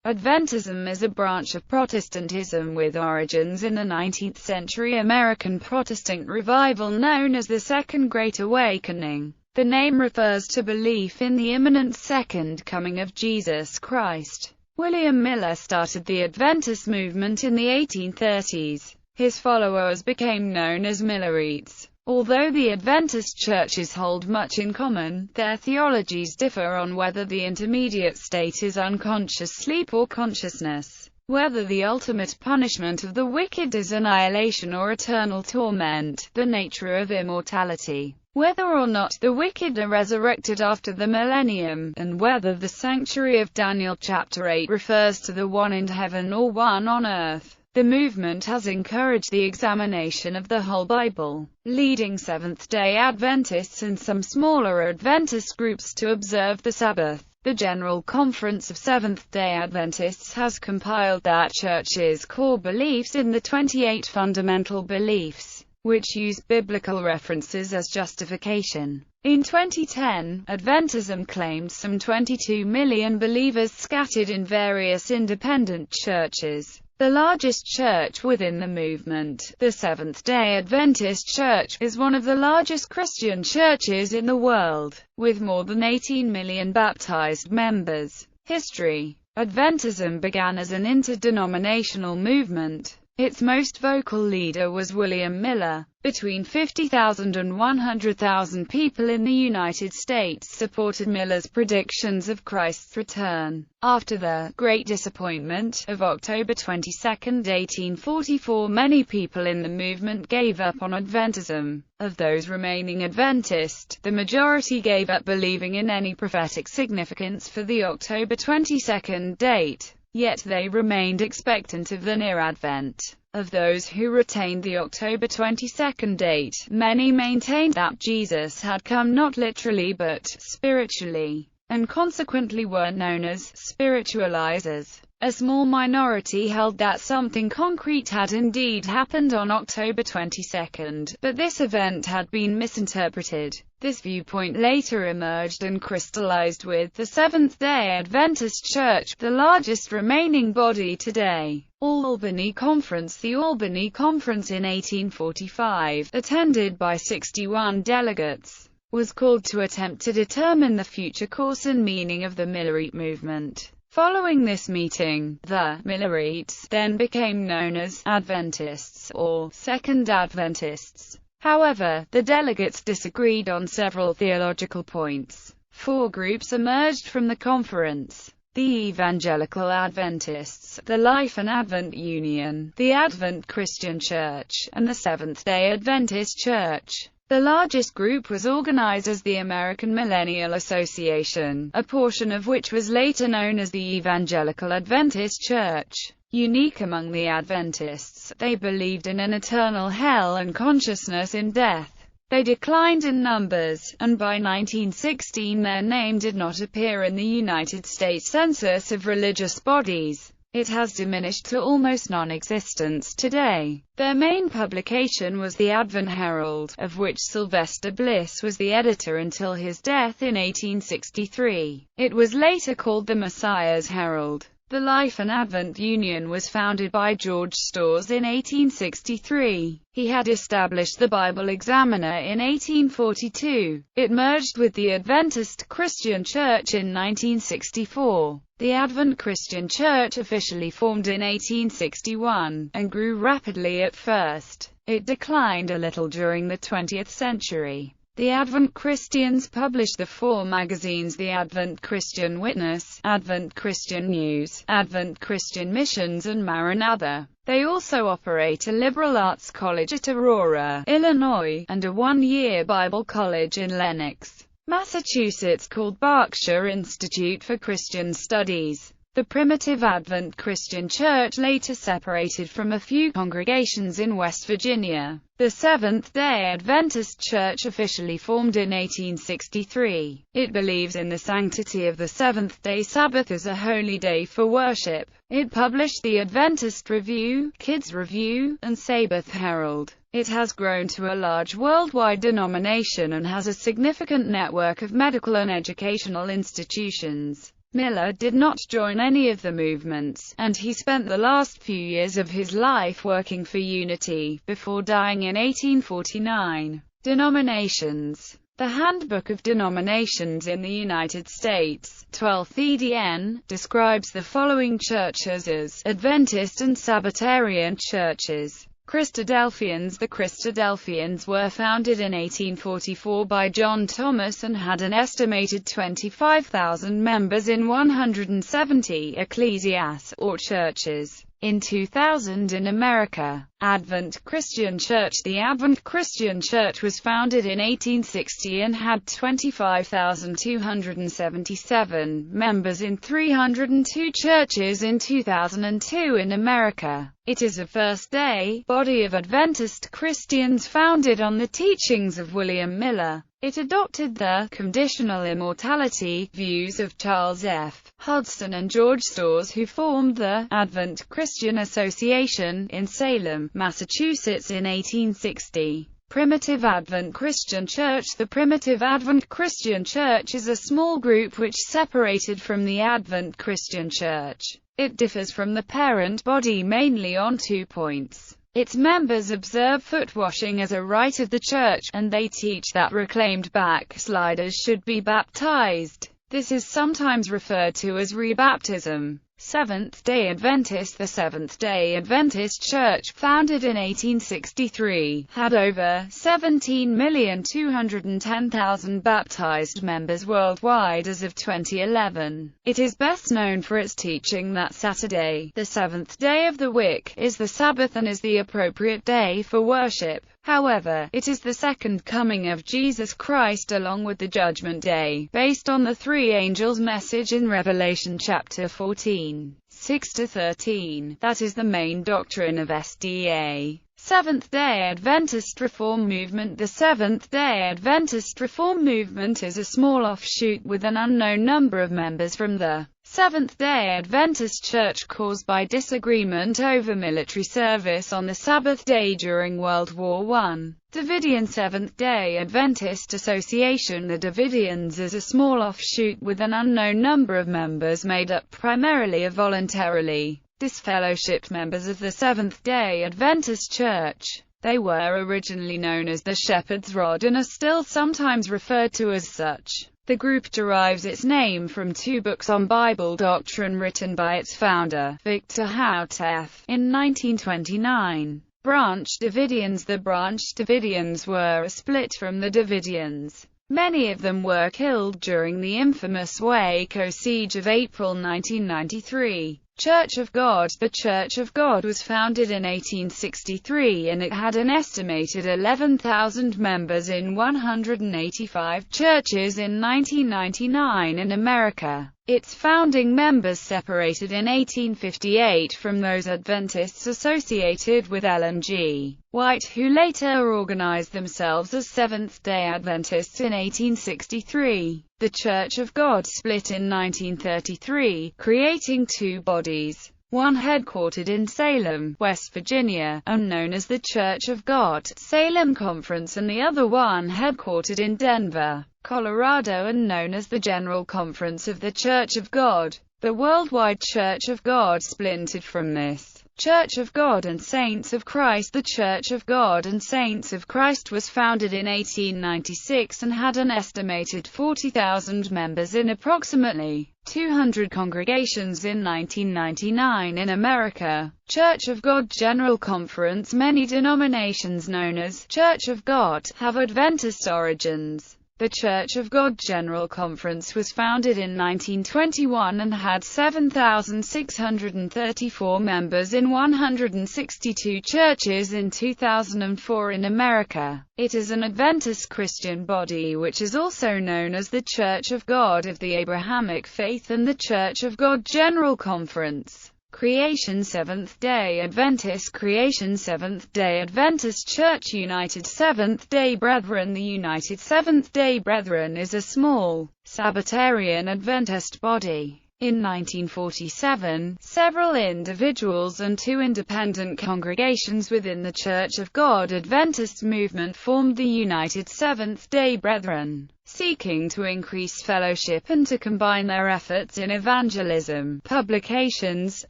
Adventism is a branch of Protestantism with origins in the 19th century American Protestant revival known as the Second Great Awakening. The name refers to belief in the imminent second coming of Jesus Christ. William Miller started the Adventist movement in the 1830s. His followers became known as Millerites. Although the Adventist churches hold much in common, their theologies differ on whether the intermediate state is unconscious sleep or consciousness, whether the ultimate punishment of the wicked is annihilation or eternal torment, the nature of immortality, whether or not the wicked are resurrected after the millennium, and whether the sanctuary of Daniel chapter 8 refers to the one in heaven or one on earth. The movement has encouraged the examination of the whole Bible, leading Seventh-day Adventists and some smaller Adventist groups to observe the Sabbath. The General Conference of Seventh-day Adventists has compiled that church's core beliefs in the 28 fundamental beliefs, which use biblical references as justification. In 2010, Adventism claimed some 22 million believers scattered in various independent churches. The largest church within the movement, the Seventh-day Adventist Church, is one of the largest Christian churches in the world, with more than 18 million baptized members. History: Adventism began as an interdenominational movement. Its most vocal leader was William Miller. Between 50,000 and 100,000 people in the United States supported Miller's predictions of Christ's return. After the Great Disappointment of October 22, 1844, many people in the movement gave up on Adventism. Of those remaining Adventist, the majority gave up believing in any prophetic significance for the October 22 date. Yet they remained expectant of the near advent. Of those who retained the October 22 date, many maintained that Jesus had come not literally but spiritually, and consequently were known as spiritualizers. A small minority held that something concrete had indeed happened on October 22, but this event had been misinterpreted. This viewpoint later emerged and crystallized with the Seventh-day Adventist Church, the largest remaining body today. Albany Conference. The Albany Conference in 1845, attended by 61 delegates, was called to attempt to determine the future course and meaning of the Millerite movement. Following this meeting, the Millerites then became known as Adventists, or Second Adventists. However, the delegates disagreed on several theological points. Four groups emerged from the conference: the Evangelical Adventists, the Life and Advent Union, the Advent Christian Church, and the Seventh-day Adventist Church. The largest group was organized as the American Millennial Association, a portion of which was later known as the Evangelical Adventist Church. Unique among the Adventists, they believed in an eternal hell and consciousness in death. They declined in numbers, and by 1916 their name did not appear in the United States Census of Religious Bodies. It has diminished to almost non-existence today. Their main publication was the Advent Herald, of which Sylvester Bliss was the editor until his death in 1863. It was later called the Messiah's Herald. The Life and Advent Union was founded by George Storrs in 1863. He had established the Bible Examiner in 1842. It merged with the Adventist Christian Church in 1964. The Advent Christian Church officially formed in 1861, and grew rapidly at first. It declined a little during the 20th century. The Advent Christians published the four magazines: the Advent Christian Witness, Advent Christian News, Advent Christian Missions, and Maranatha. They also operate a liberal arts college at Aurora, Illinois, and a one-year Bible college in Lenox, Massachusetts called Berkshire Institute for Christian Studies. The Primitive Advent Christian Church later separated from a few congregations in West Virginia. The Seventh-day Adventist Church officially formed in 1863. It believes in the sanctity of the seventh-day Sabbath as a holy day for worship. It published the Adventist Review, Kids Review, and Sabbath Herald. It has grown to a large worldwide denomination and has a significant network of medical and educational institutions. Miller did not join any of the movements, and he spent the last few years of his life working for unity, before dying in 1849. Denominations. The Handbook of Denominations in the United States, 12th edn, describes the following churches as Adventist and Sabbatarian churches. Christadelphians. The Christadelphians were founded in 1844 by John Thomas and had an estimated 25,000 members in 170 ecclesias, or churches, in 2000 in America. Advent Christian Church. The Advent Christian Church was founded in 1860 and had 25,277 members in 302 churches in 2002 in America. It is a first-day body of Adventist Christians founded on the teachings of William Miller. It adopted the conditional immortality views of Charles F. Hudson and George Storrs, who formed the Advent Christian Association in Salem, Massachusetts in 1860. Primitive Advent Christian Church. The Primitive Advent Christian Church is a small group which separated from the Advent Christian Church. It differs from the parent body mainly on 2 points. Its members observe foot washing as a rite of the church, and they teach that reclaimed backsliders should be baptized. This is sometimes referred to as rebaptism. Seventh-day Adventist. The Seventh-day Adventist Church, founded in 1863, had over 17,210,000 baptized members worldwide as of 2011. It is best known for its teaching that Saturday, the seventh day of the week, is the Sabbath and is the appropriate day for worship. However, it is the second coming of Jesus Christ along with the Judgment Day, based on the three angels' message in Revelation chapter 14, 6-13. That is the main doctrine of SDA. Seventh-day Adventist Reform Movement. The Seventh-day Adventist Reform Movement is a small offshoot with an unknown number of members from the Seventh-day Adventist Church caused by disagreement over military service on the Sabbath day during World War I. Davidian Seventh-day Adventist Association. The Davidians is a small offshoot with an unknown number of members made up primarily of voluntarily disfellowshipped members of the Seventh-day Adventist Church. They were originally known as the Shepherd's Rod and are still sometimes referred to as such. The group derives its name from 2 books on Bible doctrine written by its founder, Victor Houteff, in 1929. Branch Davidians. The Branch Davidians were a split from the Davidians. Many of them were killed during the infamous Waco siege of April 1993. Church of God. The Church of God was founded in 1863 and it had an estimated 11,000 members in 185 churches in 1999 in America. Its founding members separated in 1858 from those Adventists associated with Ellen G. White, who later organized themselves as Seventh-day Adventists in 1863. The Church of God split in 1933, creating 2 bodies. One headquartered in Salem, West Virginia, and known as the Church of God, Salem Conference, and the other one headquartered in Denver, Colorado, and known as the General Conference of the Church of God. The Worldwide Church of God splintered from this. Church of God and Saints of Christ. The Church of God and Saints of Christ was founded in 1896 and had an estimated 40,000 members in approximately 200 congregations in 1999 in America. Church of God General Conference. Many denominations known as Church of God have Adventist origins. The Church of God General Conference was founded in 1921 and had 7,634 members in 162 churches in 2004 in America. It is an Adventist Christian body which is also known as the Church of God of the Abrahamic Faith and the Church of God General Conference. Creation Seventh-day Adventist. Creation Seventh-day Adventist Church. United Seventh-day Brethren. The United Seventh-day Brethren is a small, Sabbatarian Adventist body. In 1947, several individuals and 2 independent congregations within the Church of God Adventist movement formed the United Seventh-day Brethren. seeking to increase fellowship and to combine their efforts in evangelism, publications,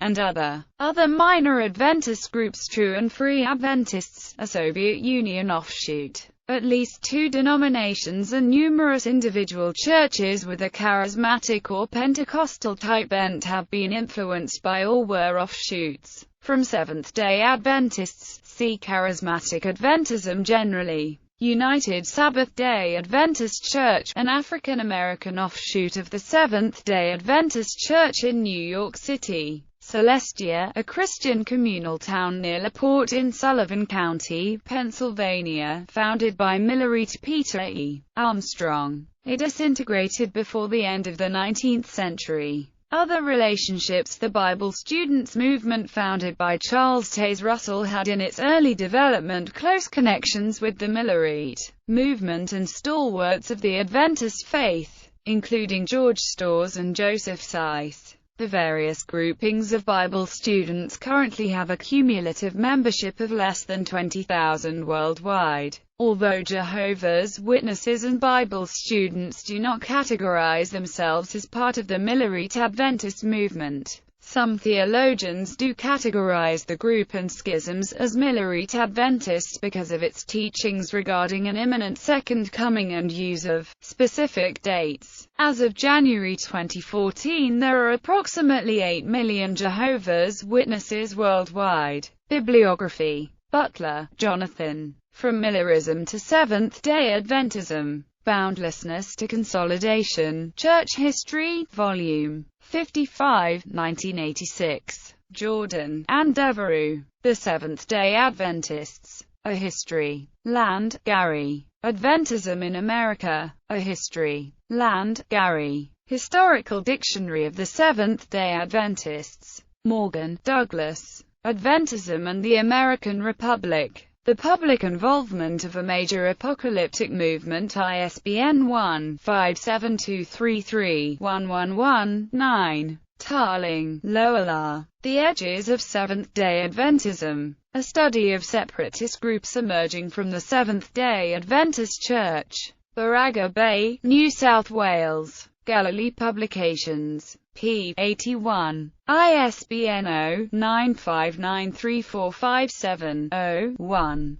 and other minor Adventist groups. True and Free Adventists, a Soviet Union offshoot. At least 2 denominations and numerous individual churches with a charismatic or Pentecostal type bent have been influenced by or were offshoots from Seventh-day Adventists. See Charismatic Adventism generally. United Sabbath-day Adventist Church, an African-American offshoot of the Seventh-day Adventist Church in New York City. Celestia, a Christian communal town near LaPorte in Sullivan County, Pennsylvania, founded by Millerite Peter E. Armstrong. It disintegrated before the end of the 19th century. Other relationships. The Bible Students movement, founded by Charles Taze Russell, had in its early development close connections with the Millerite movement and stalwarts of the Adventist faith, including George Storrs and Joseph Seiss. The various groupings of Bible students currently have a cumulative membership of less than 20,000 worldwide. Although Jehovah's Witnesses and Bible students do not categorize themselves as part of the Millerite Adventist movement, some theologians do categorize the group and schisms as Millerite Adventist because of its teachings regarding an imminent second coming and use of specific dates. As of January 2014, there are approximately 8 million Jehovah's Witnesses worldwide. Bibliography. Butler, Jonathan. From Millerism to Seventh-day Adventism. Boundlessness to Consolidation. Church History, Volume 55, 1986. Jordan and Devereux. The Seventh-day Adventists. A History. Land, Gary. Adventism in America. A History. Land, Gary. Historical Dictionary of the Seventh-day Adventists. Morgan, Douglas. Adventism and the American Republic. The Public Involvement of a Major Apocalyptic Movement. ISBN 1-57233-111-9. Tarling, Lowell R. The Edges of Seventh-day Adventism. A Study of Separatist Groups Emerging from the Seventh-day Adventist Church. Barraga Bay, New South Wales. Galilee Publications. p. 81. ISBN 0-9593457-0-1.